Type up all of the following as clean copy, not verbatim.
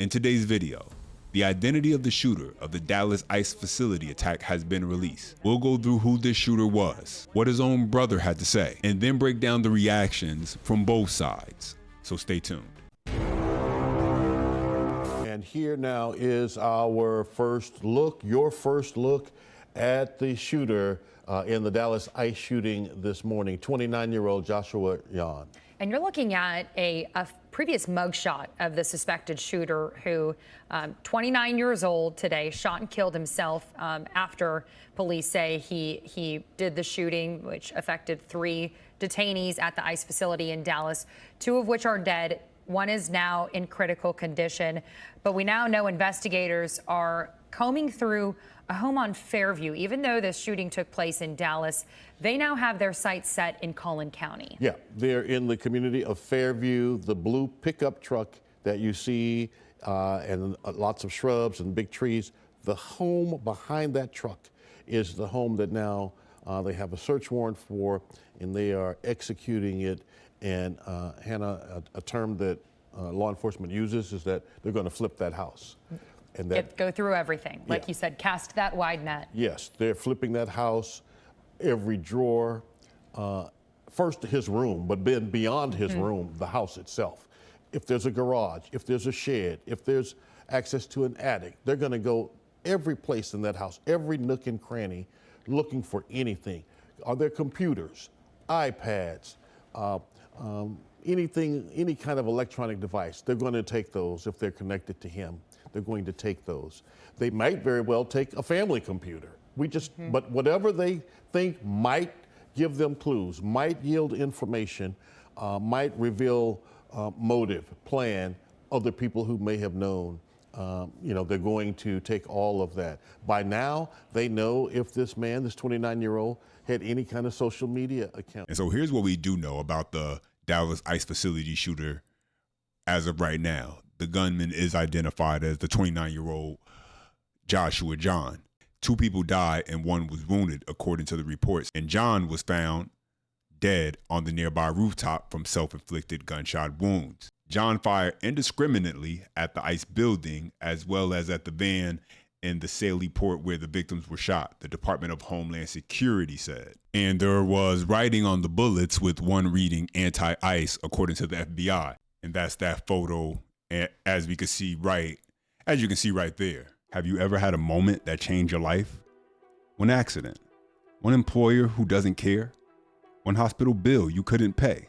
In today's video, the identity of the shooter of the Dallas ICE facility attack has been released. We'll go through who this shooter was, what his own brother had to say, and then break down the reactions from both sides. So stay tuned. And here now is our first look, your first look at the shooter in the Dallas ICE shooting this morning, 29-year-old Joshua Yan. And you're looking at a previous mugshot of the suspected shooter who, 29 years old today, shot and killed himself after police say he did the shooting, which affected 3 detainees at the ICE facility in Dallas, 2 of which are dead. 1 is now in critical condition. But we now know investigators are combing through a home on Fairview. Even though this shooting took place in Dallas, they now have their sights set in Collin County. Yeah, they're in the community of Fairview. The blue pickup truck that you see and lots of shrubs and big trees. The home behind that truck is the home that now they have a search warrant for, and they are executing it. And Hannah, a term that law enforcement uses is that they're going to flip that house. And that, go through everything. Like you said, cast that wide net. Yes, they're flipping that house, every drawer, first his room, but then beyond his room, the house itself. If there's a garage, if there's a shed, if there's access to an attic, they're going to go every place in that house, every nook and cranny, looking for anything. Are there computers, iPads, anything, any kind of electronic device? They're going to take those if they're connected to him. They're going to take those. They might very well take a family computer. But whatever they think might give them clues, might yield information, might reveal motive, plan, other people who may have known, they're going to take all of that. By now, they know if this man, this 29-year-old, had any kind of social media account. And so here's what we do know about the Dallas ICE facility shooter as of right now. The gunman is identified as the 29-year-old Joshua John. 2 people died and 1 was wounded, according to the reports. And John was found dead on the nearby rooftop from self-inflicted gunshot wounds. John fired indiscriminately at the ICE building as well as at the van in the Saley port where the victims were shot, the Department of Homeland Security said. And there was writing on the bullets with one reading anti-ICE, according to the FBI. And that's that photo. And as you can see right there. Have you ever had a moment that changed your life? One accident, one employer who doesn't care, one hospital bill you couldn't pay.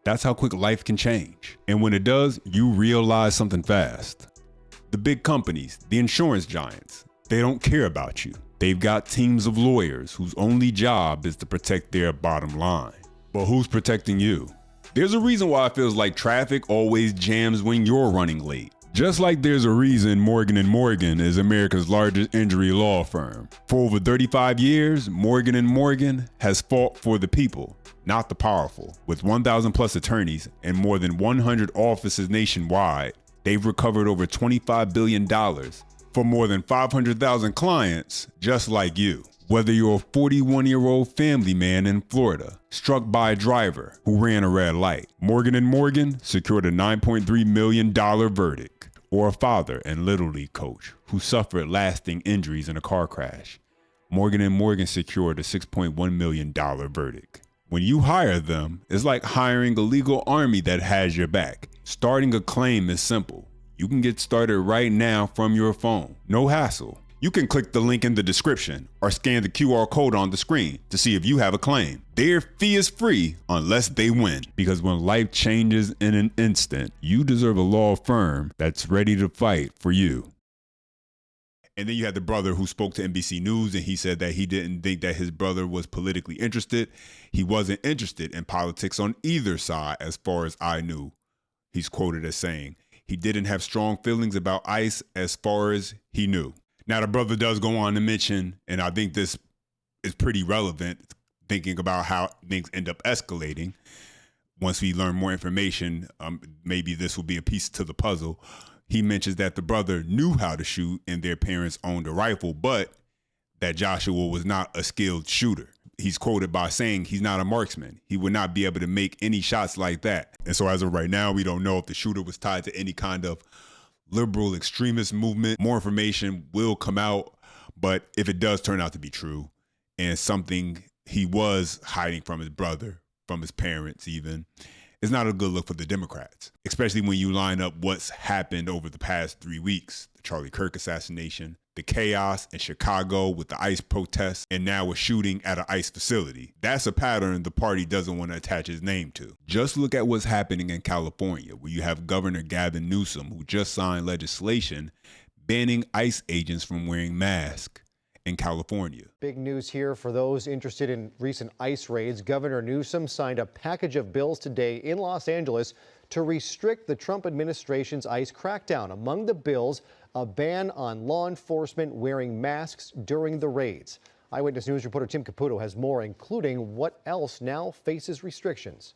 That's how quick life can change. And when it does, you realize something fast. The big companies, the insurance giants, they don't care about you. They've got teams of lawyers whose only job is to protect their bottom line. But who's protecting you? There's a reason why it feels like traffic always jams when you're running late. Just like there's a reason Morgan & Morgan is America's largest injury law firm. For over 35 years, Morgan & Morgan has fought for the people, not the powerful. With 1,000 plus attorneys and more than 100 offices nationwide, they've recovered over $25 billion for more than 500,000 clients just like you. Whether you're a 41-year-old family man in Florida, struck by a driver who ran a red light, Morgan & Morgan secured a $9.3 million verdict. Or a father and Little League coach who suffered lasting injuries in a car crash, Morgan & Morgan secured a $6.1 million verdict. When you hire them, it's like hiring a legal army that has your back. Starting a claim is simple. You can get started right now from your phone. No hassle. You can click the link in the description or scan the QR code on the screen to see if you have a claim. Their fee is free unless they win. Because when life changes in an instant, you deserve a law firm that's ready to fight for you. And then you had the brother who spoke to NBC News, and he said that he didn't think that his brother was politically interested. He wasn't interested in politics on either side as far as I knew. He's quoted as saying, he didn't have strong feelings about ICE as far as he knew. Now, the brother does go on to mention, and I think this is pretty relevant, thinking about how things end up escalating. Once we learn more information, maybe this will be a piece to the puzzle. He mentions that the brother knew how to shoot and their parents owned a rifle, but that Joshua was not a skilled shooter. He's quoted by saying he's not a marksman. He would not be able to make any shots like that. And so as of right now, we don't know if the shooter was tied to any kind of liberal extremist movement. More information will come out, but if it does turn out to be true and something he was hiding from his brother, from his parents even, it's not a good look for the Democrats, especially when you line up what's happened over the past 3 weeks: the Charlie Kirk assassination, the chaos in Chicago with the ICE protests, and now a shooting at an ICE facility. That's a pattern the party doesn't want to attach his name to. Just look at what's happening in California, where you have Governor Gavin Newsom, who just signed legislation banning ICE agents from wearing masks in California. Big news here for those interested in recent ICE raids. Governor Newsom signed a package of bills today in Los Angeles to restrict the Trump administration's ICE crackdown. Among the bills, a ban on law enforcement wearing masks during the raids. Eyewitness News reporter Tim Caputo has more, including what else now faces restrictions.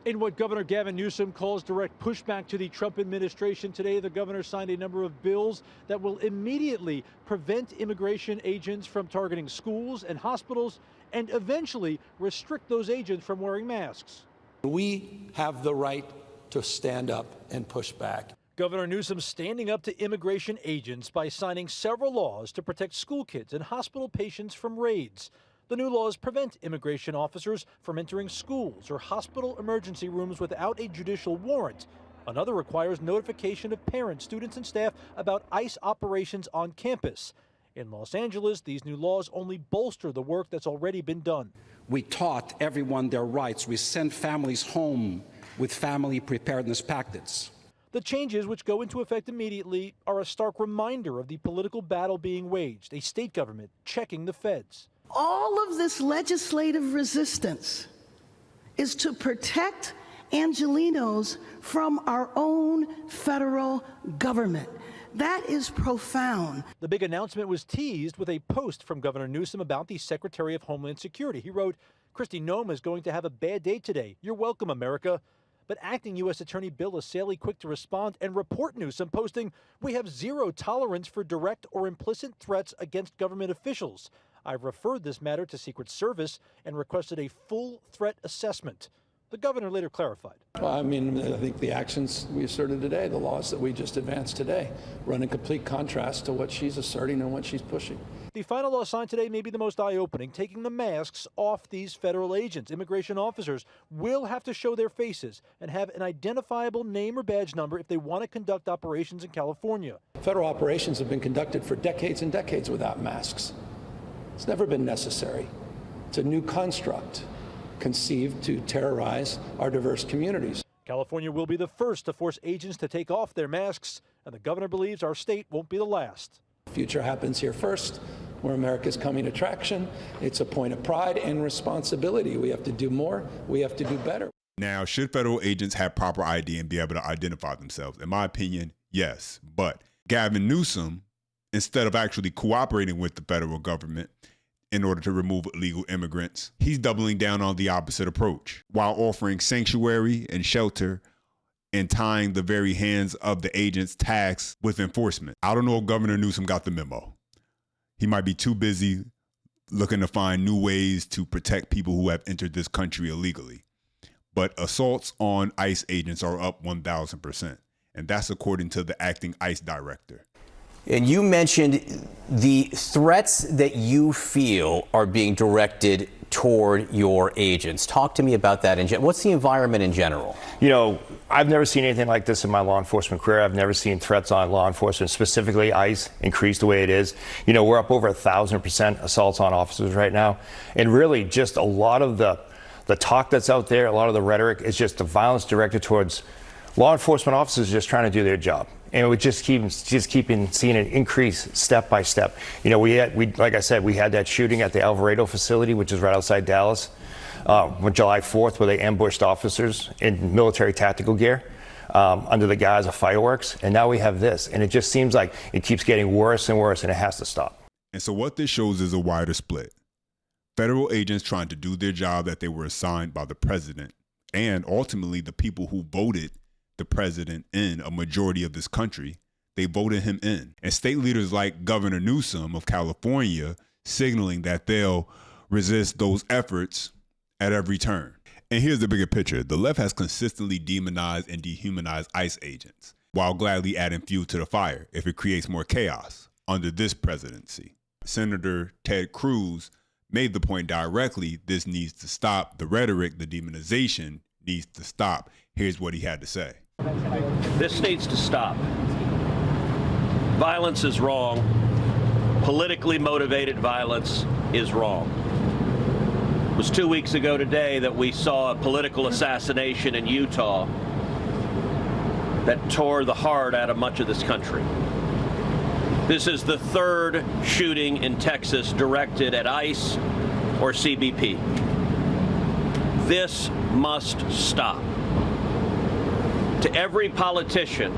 In what Governor Gavin Newsom calls direct pushback to the Trump administration today, the governor signed a number of bills that will immediately prevent immigration agents from targeting schools and hospitals and eventually restrict those agents from wearing masks. We have the right to stand up and push back. Governor Newsom standing up to immigration agents by signing several laws to protect school kids and hospital patients from raids. The new laws prevent immigration officers from entering schools or hospital emergency rooms without a judicial warrant. Another requires notification of parents, students, and staff about ICE operations on campus. In Los Angeles, these new laws only bolster the work that's already been done. We taught everyone their rights. We sent families home with family preparedness packets. The changes, which go into effect immediately, are a stark reminder of the political battle being waged, a state government checking the feds. All of this legislative resistance is to protect Angelenos from our own federal government. That is profound. The big announcement was teased with a post from Governor Newsom about the Secretary of Homeland Security. He wrote, "Kristi Noem is going to have a bad day today. You're welcome, America." But acting U.S. Attorney Bill Assaly quick to respond and report Newsom, posting, "We have zero tolerance for direct or implicit threats against government officials. I've referred this matter to Secret Service and requested a full threat assessment." The governor later clarified. Well, I think the actions we asserted today, the laws that we just advanced today, run in complete contrast to what she's asserting and what she's pushing. The final law signed today may be the most eye-opening, taking the masks off these federal agents. Immigration officers will have to show their faces and have an identifiable name or badge number if they want to conduct operations in California. Federal operations have been conducted for decades and decades without masks. It's never been necessary. It's a new construct conceived to terrorize our diverse communities. California will be the first to force agents to take off their masks, and the governor believes our state won't be the last. The future happens here first, where America's coming to traction. It's a point of pride and responsibility. We have to do more. We have to do better. Now, should federal agents have proper ID and be able to identify themselves? In my opinion, yes. But Gavin Newsom, instead of actually cooperating with the federal government in order to remove illegal immigrants, he's doubling down on the opposite approach while offering sanctuary and shelter and tying the very hands of the agents tasked with enforcement. I don't know if Governor Newsom got the memo. He might be too busy looking to find new ways to protect people who have entered this country illegally. But assaults on ICE agents are up 1,000%. And that's according to the acting ICE director. And you mentioned the threats that you feel are being directed toward your agents. Talk to me about that. What's the environment in general? You know, I've never seen anything like this in my law enforcement career. I've never seen threats on law enforcement, specifically ICE, increase the way it is. You know, we're up over 1,000% assaults on officers right now. And really just a lot of the talk that's out there, a lot of the rhetoric is just the violence directed towards law enforcement officers just trying to do their job. And we just keep seeing an increase step by step. You know, like I said, we had that shooting at the Alvarado facility, which is right outside Dallas, on July 4th, where they ambushed officers in military tactical gear under the guise of fireworks. And now we have this, and it just seems like it keeps getting worse and worse, and it has to stop. And so what this shows is a wider split. Federal agents trying to do their job that they were assigned by the president, and ultimately the people who voted the president in a majority of this country, they voted him in. And state leaders like Governor Newsom of California signaling that they'll resist those efforts at every turn. And here's the bigger picture. The left has consistently demonized and dehumanized ICE agents. while gladly adding fuel to the fire if it creates more chaos under this presidency. Senator Ted Cruz made the point directly, this needs to stop. The rhetoric, the demonization needs to stop. Here's what he had to say. This needs to stop. Violence is wrong. Politically motivated violence is wrong. It was 2 weeks ago today that we saw a political assassination in Utah that tore the heart out of much of this country. This is the third shooting in Texas directed at ICE or CBP. This must stop. To every politician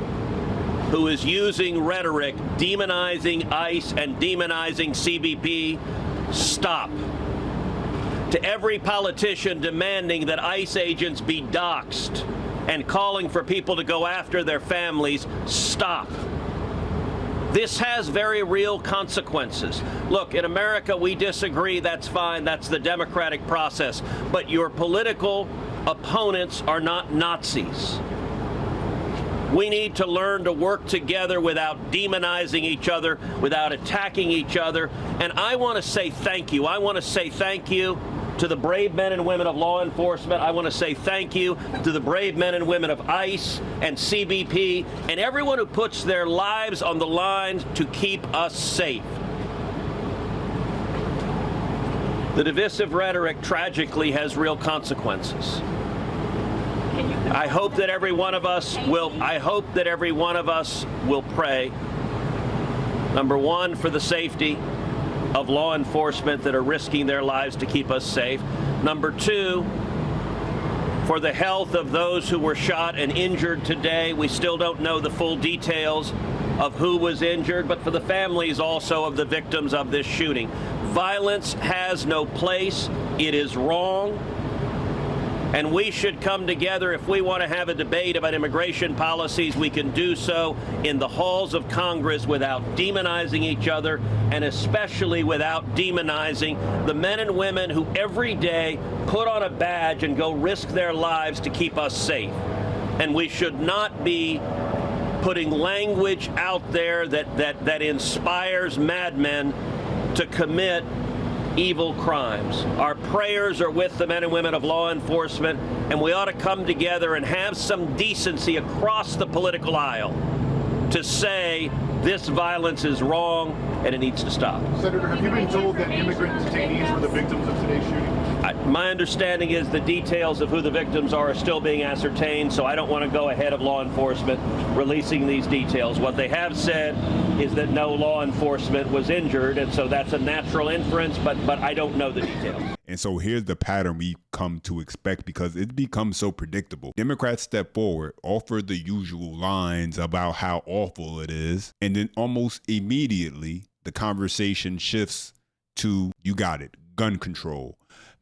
who is using rhetoric, demonizing ICE and demonizing CBP, stop. To every politician demanding that ICE agents be doxxed and calling for people to go after their families, stop. This has very real consequences. Look, in America, we disagree. That's fine. That's the democratic process. But your political opponents are not Nazis. We need to learn to work together without demonizing each other, without attacking each other. And I want to say thank you. I want to say thank you to the brave men and women of law enforcement. I want to say thank you to the brave men and women of ICE and CBP and everyone who puts their lives on the line to keep us safe. The divisive rhetoric tragically has real consequences. I hope that every one of us will pray, number one, for the safety of law enforcement that are risking their lives to keep us safe. Number two, for the health of those who were shot and injured today. We still don't know the full details of who was injured, but for the families also of the victims of this shooting. Violence has no place. It is wrong. And we should come together. If we want to have a debate about immigration policies, we can do so in the halls of Congress without demonizing each other, and especially without demonizing the men and women who every day put on a badge and go risk their lives to keep us safe. And we should not be putting language out there that inspires madmen to commit evil crimes. Our prayers are with the men and women of law enforcement, and we ought to come together and have some decency across the political aisle to say this violence is wrong and it needs to stop. Senator, have you been told that immigrant detainees were the victims of today's shooting? My understanding is the details of who the victims are still being ascertained, so I don't want to go ahead of law enforcement releasing these details. What they have said is that no law enforcement was injured, and so that's a natural inference, but I don't know the details. And so here's the pattern we come to expect because it becomes so predictable. Democrats step forward, offer the usual lines about how awful it is, and then almost immediately the conversation shifts to, you got it, gun control.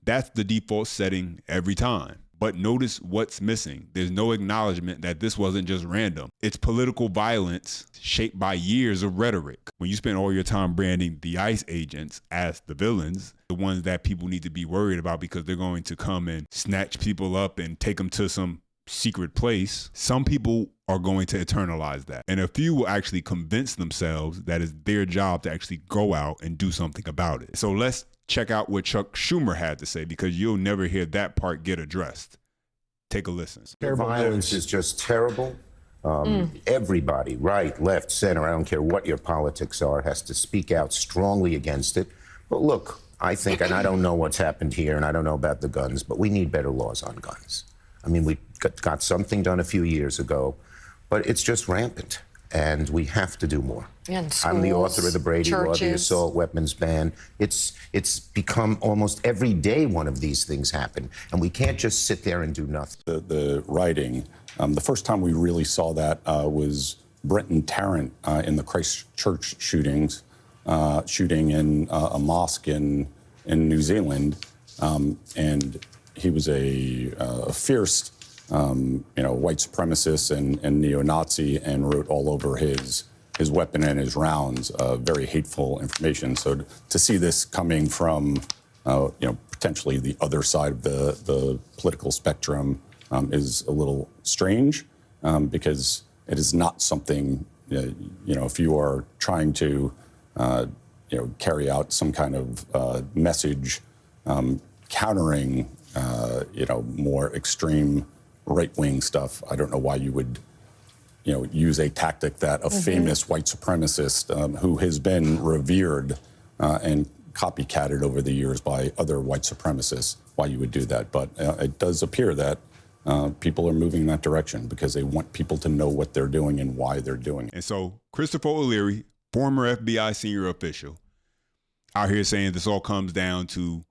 That's the default setting every time. But notice what's missing. There's no acknowledgement that this wasn't just random. It's political violence shaped by years of rhetoric. When you spend all your time branding the ICE agents as the villains, the ones that people need to be worried about because they're going to come and snatch people up and take them to some secret place, some people are going to internalize that. And a few will actually convince themselves that it's their job to actually go out and do something about it. So let's check out what Chuck Schumer had to say, because you'll never hear that part get addressed. Take a listen. Violence is just terrible. Everybody, right, left, center, I don't care what your politics are, has to speak out strongly against it. But look, I think, and I don't know what's happened here, and I don't know about the guns, but we need better laws on guns. I mean, we got something done a few years ago, but it's just rampant, and we have to do more. Schools, I'm the author of the Brady Law, the churches. assault weapons ban. It's become almost every day one of these things happen, and we can't just sit there and do nothing. The writing, the first time we really saw that was Brenton Tarrant in the Christchurch shooting in a mosque in New Zealand, and he was a fierce, white supremacist and neo-Nazi, and wrote all over his weapon and his rounds very hateful information. So to see this coming from, potentially the other side of the political spectrum is a little strange because It is not something, if you are trying to, carry out some kind of message countering, more extreme right-wing stuff. I don't know why you would, use a tactic that a famous white supremacist who has been revered and copycatted over the years by other white supremacists, why you would do that. But it does appear that people are moving in that direction because they want people to know what they're doing and why they're doing it. And so Christopher O'Leary, former FBI senior official, out here saying this all comes down to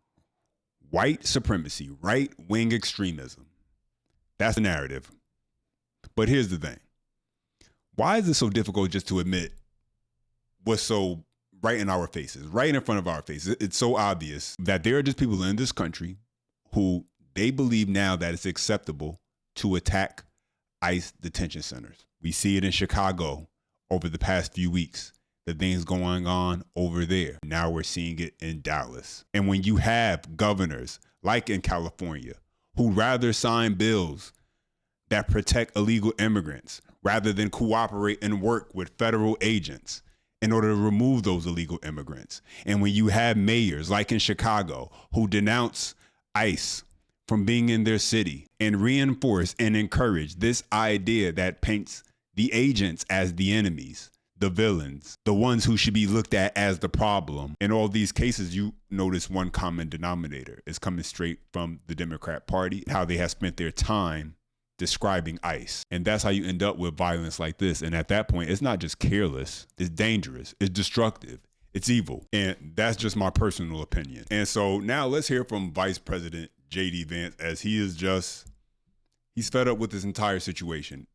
white supremacy, right-wing extremism. That's the narrative. But here's the thing. Why is it so difficult just to admit what's so right in our faces, right in front of our faces? It's so obvious that there are just people in this country who they believe now that it's acceptable to attack ICE detention centers. We see it in Chicago over the past few weeks, the things going on over there. Now we're seeing it in Dallas. And when you have governors like in California who rather sign bills that protect illegal immigrants rather than cooperate and work with federal agents in order to remove those illegal immigrants. And when you have mayors like in Chicago who denounce ICE from being in their city and reinforce and encourage this idea that paints the agents as the enemies, the villains, the ones who should be looked at as the problem. In all these cases, you notice one common denominator is coming straight from the Democrat Party, how they have spent their time describing ICE. And that's how you end up with violence like this. And at that point, it's not just careless, it's dangerous, it's destructive, it's evil. And that's just my personal opinion. And so now let's hear from Vice President J.D. Vance, as he's fed up with this entire situation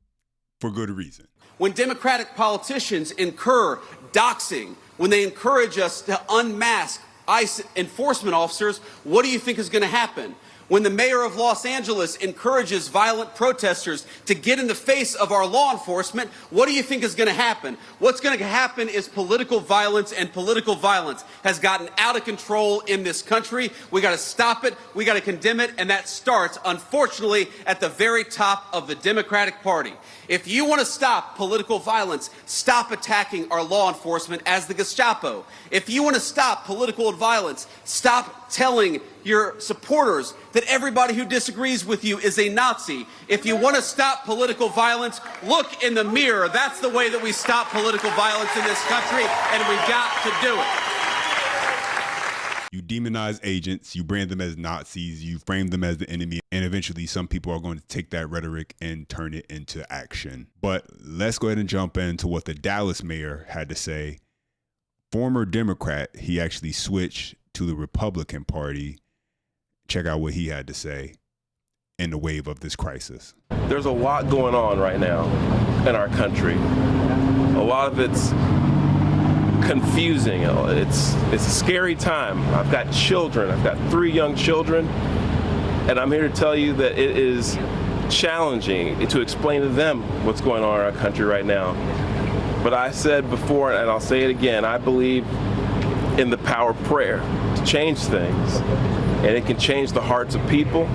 for good reason. When Democratic politicians incur doxing, when they encourage us to unmask ICE enforcement officers, what do you think is going to happen? When the mayor of Los Angeles encourages violent protesters to get in the face of our law enforcement, what do you think is going to happen? What's going to happen is political violence, and political violence has gotten out of control in this country. We got to stop it. We got to condemn it. And that starts, unfortunately, at the very top of the Democratic Party. If you want to stop political violence, stop attacking our law enforcement as the Gestapo. If you want to stop political violence, stop telling your supporters that everybody who disagrees with you is a Nazi. If you want to stop political violence, look in the mirror. That's the way that we stop political violence in this country, and we've got to do it. You demonize agents, you brand them as Nazis, you frame them as the enemy, and eventually some people are going to take that rhetoric and turn it into action. But let's go ahead and jump into what the Dallas mayor had to say. Former Democrat, he actually switched to the Republican Party. Check out what he had to say in the wave of this crisis. There's a lot going on right now in our country. A lot of it's confusing. It's a scary time. I've got children. I've got 3 young children, and I'm here to tell you that it is challenging to explain to them what's going on in our country right now. But I said before, and I'll say it again, I believe in the power of prayer to change things, and it can change the hearts of people.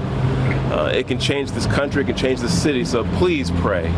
It can change this country. It can change the city. So please pray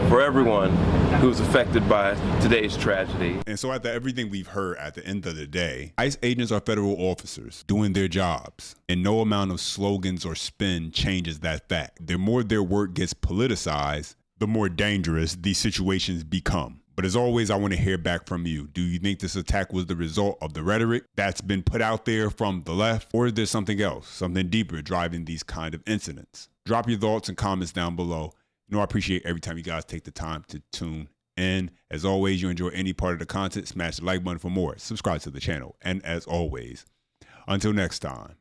for everyone who's affected by today's tragedy. And so after everything we've heard, at the end of the day, ICE agents are federal officers doing their jobs, and no amount of slogans or spin changes that fact. The more their work gets politicized, the more dangerous these situations become. But as always, I want to hear back from you. Do you think this attack was the result of the rhetoric that's been put out there from the left, or is there something else, something deeper driving these kind of incidents? Drop your thoughts and comments down below. You know, I appreciate every time you guys take the time to tune in. As always, you enjoy any part of the content, smash the like button for more. Subscribe to the channel. And as always, until next time.